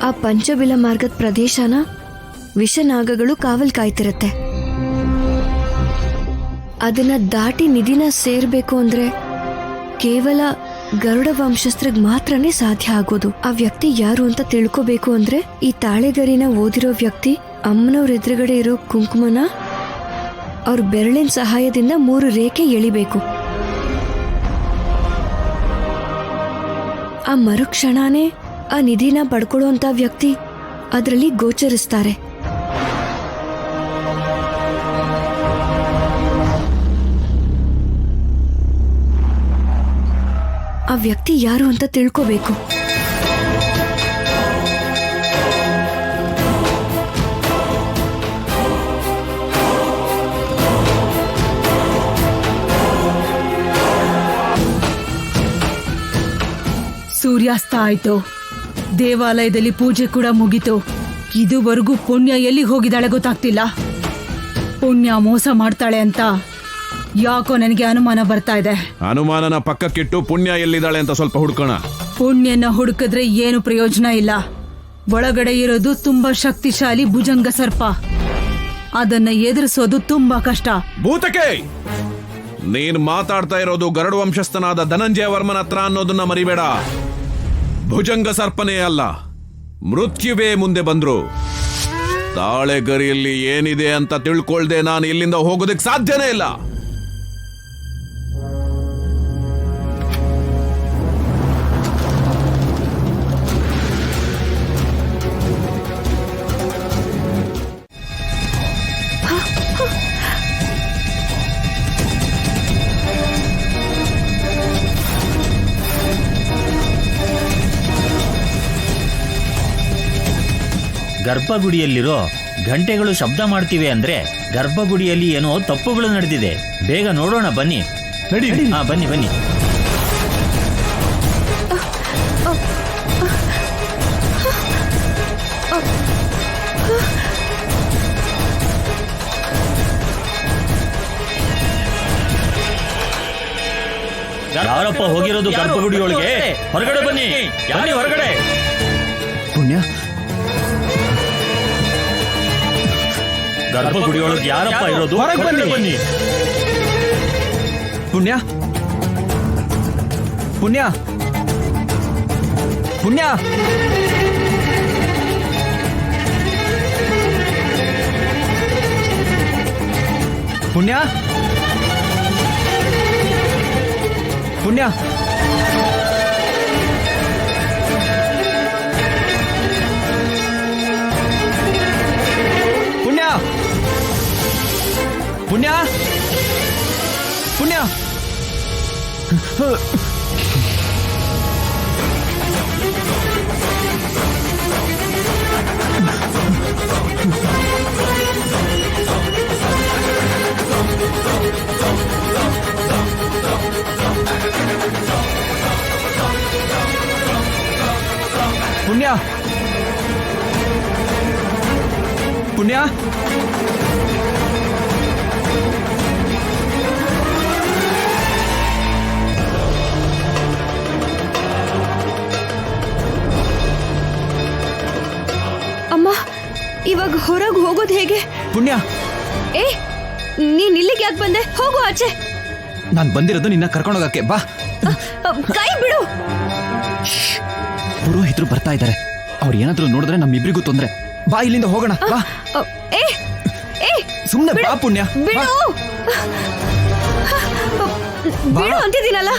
ಆ ಪಂಚಬಿಲ ಮಾರ್ಗದ ಪ್ರದೇಶನ ವಿಷನಾಗಗಳು ಕಾವಲ್ ಕಾಯ್ತಿರತ್ತೆ. ಅದನ್ನ ದಾಟಿ ನಿಧಿನ ಸೇರ್ಬೇಕು ಅಂದ್ರೆ ಕೇವಲ ಗರುಡ ವಂಶಸ್ಥರಿಗೆ ಮಾತ್ರನೇ ಸಾಧ್ಯ ಆಗೋದು. ಆ ವ್ಯಕ್ತಿ ಯಾರು ಅಂತ ತಿಳ್ಕೋಬೇಕು ಅಂದ್ರೆ ಈ ತಾಳೆಗರಿನ ಓದಿರೋ ವ್ಯಕ್ತಿ ಅಮ್ಮನವ್ರ ಎದುರುಗಡೆ ಇರೋ ಕುಂಕುಮನ ಅವ್ರ ಬೆರಳಿನ ಸಹಾಯದಿಂದ 3 ರೇಖೆ ಎಳಿಬೇಕು. ಆ ಮರುಕ್ಷಣನೇ ಆ ನಿಧಿನ ಪಡ್ಕೊಳ್ಳುವಂತ ವ್ಯಕ್ತಿ ಅದರಲ್ಲಿ ಗೋಚರಿಸ್ತಾರೆ. ಆ ವ್ಯಕ್ತಿ ಯಾರು ಅಂತ ತಿಳ್ಕೋಬೇಕು. ಸೂರ್ಯಾಸ್ತ ಆಯ್ತು, ದೇವಾಲಯದಲ್ಲಿ ಪೂಜೆ ಕೂಡ ಮುಗೀತು. ಇದುವರೆಗೂ ಪುಣ್ಯ ಎಲ್ಲಿ ಹೋಗಿದ್ದಾಳೆ ಗೊತ್ತಾಗ್ತಿಲ್ಲ. ಪುಣ್ಯ ಮೋಸ ಮಾಡ್ತಾಳೆ ಅಂತ ಯಾಕೋ ನನಗೆ ಅನುಮಾನ ಬರ್ತಾ ಇದೆ. ಅನುಮಾನನ ಪಕ್ಕಕ್ಕಿಟ್ಟು ಪುಣ್ಯ ಎಲ್ಲಿದ್ದಾಳೆ ಅಂತ ಸ್ವಲ್ಪ ಹುಡ್ಕೋಣ. ಪುಣ್ಯನ ಹುಡುಕಿದ್ರೆ ಏನು ಪ್ರಯೋಜನ ಇಲ್ಲ. ಒಳಗಡೆ ಇರೋದು ತುಂಬಾ ಶಕ್ತಿಶಾಲಿ ಭುಜಂಗ ಸರ್ಪ. ಅದನ್ನ ಎದುರಿಸೋದು ತುಂಬಾ ಕಷ್ಟ. ಭೂತಕ್ಕೆ, ನೀನ್ ಮಾತಾಡ್ತಾ ಇರೋದು ಗರುಡ ವಂಶಸ್ಥನಾದ ಧನಂಜಯ ವರ್ಮನ ಹತ್ರ ಅನ್ನೋದನ್ನ ಮರಿಬೇಡ. ಭುಜಂಗ ಸರ್ಪನೇ ಅಲ್ಲ, ಮೃತ್ಯುವೇ ಮುಂದೆ ಬಂದ್ರು. ತಾಳೆಗರಿಯಲ್ಲಿ ಏನಿದೆ ಅಂತ ತಿಳ್ಕೊಳ್ದೆ ನಾನು ಇಲ್ಲಿಂದ ಹೋಗೋದಕ್ಕೆ ಸಾಧ್ಯನೇ ಇಲ್ಲ. ಗರ್ಭಗುಡಿಯಲ್ಲಿರೋ ಗಂಟೆಗಳು ಶಬ್ದ ಮಾಡ್ತಿವೆ ಅಂದ್ರೆ ಗರ್ಭಗುಡಿಯಲ್ಲಿ ಏನೋ ತಪ್ಪುಗಳು ನಡೆದಿದೆ. ಬೇಗ ನೋಡೋಣ ಬನ್ನಿ. ಹಾ, ಬನ್ನಿ ಬನ್ನಿ. ಯಾರಪ್ಪ ಹೋಗಿರೋದು ಗರ್ಭಗುಡಿಯೊಳಗೆ? ಹೊರಗಡೆ ಬನ್ನಿ, ಬನ್ನಿ ಹೊರಗಡೆ. ಪುಣ್ಯ, ಗರ್ಭಗುಡಿಯೊಳಗೆ ಯಾರಪ್ಪ ಇರೋದು? ಹೊರಗಡೆ ಬನ್ನಿ. ಪುಣ್ಯ, ಪುಣ್ಯ, ಪುಣ್ಯ, ಪುಣ್ಯ, ಪುಣ್ಯ, ಪುಣ್ಯ, ಪುಣ್ಯ, ಪುಣ್ಯ, ಪುಣ್ಯ, ಅಮ್ಮ, ಇವಾಗ ಹೊರಗೆ ಹೋಗೋದು ಹೇಗೆ? ಪುಣ್ಯ, ಏ, ನೀನ್ ಇಲ್ಲಿಗೆ ಯಾಕೆ ಬಂದೆ? ಹೋಗು ಆಚೆ. ನಾನ್ ಬಂದಿರೋದು ನಿನ್ನ ಕರ್ಕೊಂಡೋಗಕ್ಕೆ. ಬಾ. ಕೈ ಬಿಡು. ಪುರೋಹಿತರು ಬರ್ತಾ ಇದ್ದಾರೆ. ಅವ್ರು ಏನಾದ್ರೂ ನೋಡಿದ್ರೆ ನಮ್ಮಿಬ್ರಿಗೂ ತೊಂದ್ರೆ. ಬಾ, ಇಲ್ಲಿಂದ ಹೋಗೋಣ. ಬಾ. ಏ, ಏ, ಸುಮ್ನೆ ಬಾ ಪುಣ್ಯ. ಬಿಡು. ಬಿಡು ಅಂತಿದ್ದೀನಲ್ಲ,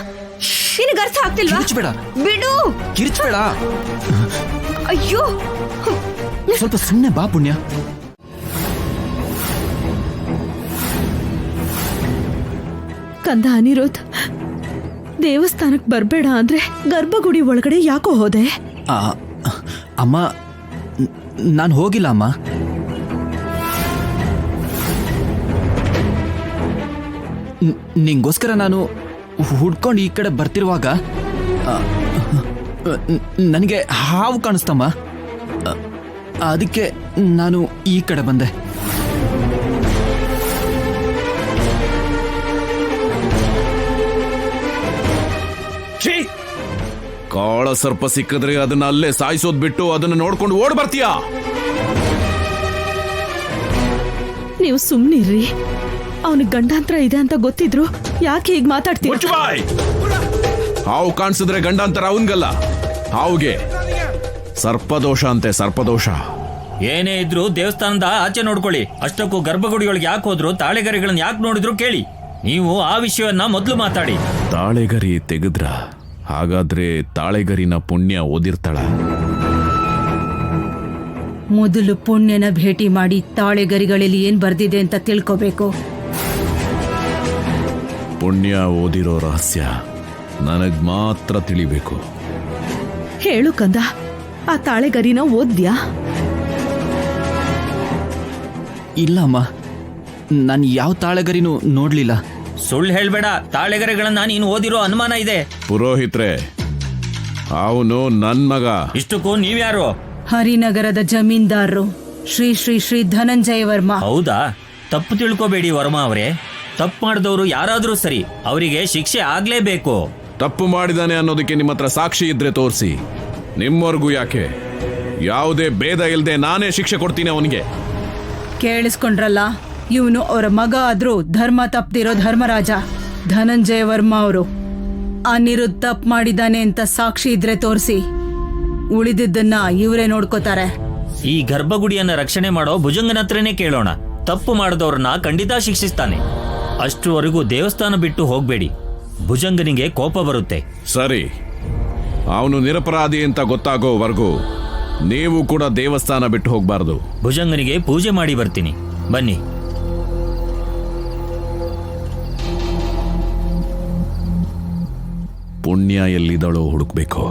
ನಿನಗೆ ಅರ್ಥ ಆಗ್ತಿಲ್ವಾ? ಕಿರ್ಚ್ಬೇಡ. ಬಿಡು. ಕಿರ್ಚ್ಬೇಡ. ಅಯ್ಯೋ, ಸ್ವಲ್ಪ ಸುಮ್ನೆ ಬಾ ಪುಣ್ಯ. ಕಂದ ಅನಿರುದ್ಧ್, ದೇವಸ್ಥಾನಕ್ಕೆ ಬರ್ಬೇಡ ಅಂದ್ರೆ ಗರ್ಭಗುಡಿ ಒಳಗಡೆ ಯಾಕೋ ಹೋದೆ? ಅಮ್ಮ, ನಾನು ಹೋಗಿಲ್ಲ ಅಮ್ಮ. ನಿಂಗೋಸ್ಕರ ನಾನು ಹುಡ್ಕೊಂಡು ಈ ಕಡೆ ಬರ್ತಿರುವಾಗ ನನಗೆ ಹಾವು ಕಾಣಿಸ್ತಮ್ಮ. ಅದಕ್ಕೆ ನಾನು ಈ ಕಡೆ ಬಂದೆ. ಕಾಳ ಸರ್ಪ ಸಿಕ್ಕಿದ್ರೆ ಅದನ್ನ ಅಲ್ಲೇ ಸಾಯಿಸೋದ್ ಬಿಟ್ಟು ಅದನ್ನ ನೋಡ್ಕೊಂಡು ಓಡ್ ಬರ್ತೀಯಾ? ನೀವು ಸುಮ್ನಿರ್ರಿ. ಅವನಿಗೆ ಗಂಡಾಂತರ ಇದೆ ಅಂತ ಗೊತ್ತಿದ್ರು ಯಾಕೆ ಹೀಗೆ ಮಾತಾಡ್ತೀವಿ? ಮುಚ್ಚು ಬಾಯ್! ಹಾವು ಕಾಣಿಸಿದ್ರೆ ಗಂಡಾಂತರ ಅವನ್ಗಲ್ಲ, ಹಾವುಗೆ. ಸರ್ಪದೋಷ ಅಂತೆ, ಸರ್ಪದೋಷ. ಏನೇ ಇದ್ರು ದೇವಸ್ಥಾನದ ಆಚೆ ನೋಡ್ಕೊಳ್ಳಿ. ಅಷ್ಟಕ್ಕೂ ಗರ್ಭಗುಡಿಯೊಳಗೆ ಯಾಕೆ ಹೋದ್ರು, ತಾಳೆಗರಿಗಳನ್ನ ಯಾಕೆ ನೋಡಿದ್ರು ಕೇಳಿ. ನೀವು ಆ ವಿಷಯವನ್ನ ಮೊದಲು ಮಾತಾಡಿ. ತಾಳೆಗರಿ ತೆಗೆದ್ರ ಹಾಗಾದ್ರೆ ತಾಳೆಗರಿನ ಪುಣ್ಯ ಓದಿರ್ತಾಳ. ಮೊದಲು ಪುಣ್ಯನ ಭೇಟಿ ಮಾಡಿ ತಾಳೆಗರಿಗಳಲ್ಲಿ ಏನ್ ಬರ್ದಿದೆ ಅಂತ ತಿಳ್ಕೋಬೇಕು. ಪುಣ್ಯ ಓದಿರೋ ರಹಸ್ಯ ನನಗ್ ಮಾತ್ರ ತಿಳಿಬೇಕು. ಹೇಳು ಕಂದ, ಆ ತಾಳೆಗರಿನ ಓದ್ಯಾ? ಇಲ್ಲ ಅಮ್ಮ, ನಾನು ಯಾವ ತಾಳೆಗರಿನೂ ನೋಡ್ಲಿಲ್ಲ. ಸುಳ್ಳು ಹೇಳ್ಬೇಡ. ತಾಳೆಗರಿಗಳನ್ನ ನೀನು ಓದಿರೋ ಅನುಮಾನ ಇದೆ. ಪುರೋಹಿತ್ರೆ, ಅವನು ನನ್ ಮಗ. ಇಷ್ಟಕ್ಕೂ ನೀವ್ಯಾರು? ಹರಿನಗರದ ಜಮೀನ್ದಾರರು ಶ್ರೀ ಶ್ರೀ ಶ್ರೀ ಧನಂಜಯ ವರ್ಮ. ಹೌದಾ? ತಪ್ಪು ತಿಳ್ಕೋಬೇಡಿ ವರ್ಮಾ ಅವರೇ. ತಪ್ಪು ಮಾಡಿದವರು ಯಾರಾದ್ರೂ ಸರಿ, ಅವರಿಗೆ ಶಿಕ್ಷೆ ಆಗ್ಲೇಬೇಕು. ತಪ್ಪು ಮಾಡಿದಾನೆ ಅನ್ನೋದಕ್ಕೆ ನಿಮ್ಮ ಹತ್ರ ಸಾಕ್ಷಿ ಇದ್ರೆ ತೋರಿಸಿ. ನಿಮ್ಮವರೆಗೂ ಯಾಕೆ? ಯಾವುದೇ ಭೇದ ಇಲ್ಲದೆ ನಾನೇ ಶಿಕ್ಷೆ ಕೊಡ್ತೀನಿ ಅವನಿಗೆ. ಕೇಳಿಸ್ಕೊಂಡ್ರಲ್ಲ, ಇವನು ಅವರ ಮಗ ಆದ್ರೂ ಧರ್ಮ ತಪ್ಪದಿರೋ ಧರ್ಮರಾಜ ಧನಂಜಯ ವರ್ಮ ಅವರು. ಅನಿರುದ್ಧ ತಪ್ಪು ಮಾಡಿದಾನೆ ಅಂತ ಸಾಕ್ಷಿ ಇದ್ರೆ ತೋರಿಸಿ, ಉಳಿದಿದ್ದನ್ನ ಇವರೇ ನೋಡ್ಕೋತಾರೆ. ಈ ಗರ್ಭಗುಡಿಯನ್ನ ರಕ್ಷಣೆ ಮಾಡೋ ಭುಜಂಗನ ಹತ್ರನೇ ಕೇಳೋಣ. ತಪ್ಪು ಮಾಡಿದವ್ರನ್ನ ಖಂಡಿತ ಶಿಕ್ಷಿಸ್ತಾನೆ. ಅಷ್ಟುವರೆಗೂ ದೇವಸ್ಥಾನ ಬಿಟ್ಟು ಹೋಗ್ಬೇಡಿ, ಭುಜಂಗನಿಗೆ ಕೋಪ ಬರುತ್ತೆ. ಸರಿ, ಅವನು ನಿರಪರಾಧಿ ಅಂತ ಗೊತ್ತಾಗೋವರೆಗೂ ನೀವು ಕೂಡ ದೇವಸ್ಥಾನ ಬಿಟ್ಟು ಹೋಗ್ಬಾರ್ದು. ಭುಜಂಗನಿಗೆ ಪೂಜೆ ಮಾಡಿ ಬರ್ತೀನಿ, ಬನ್ನಿ. ಪುಣ್ಯ ಎಲ್ಲಿದಳೋ ಹುಡುಕ್ಬೇಕು.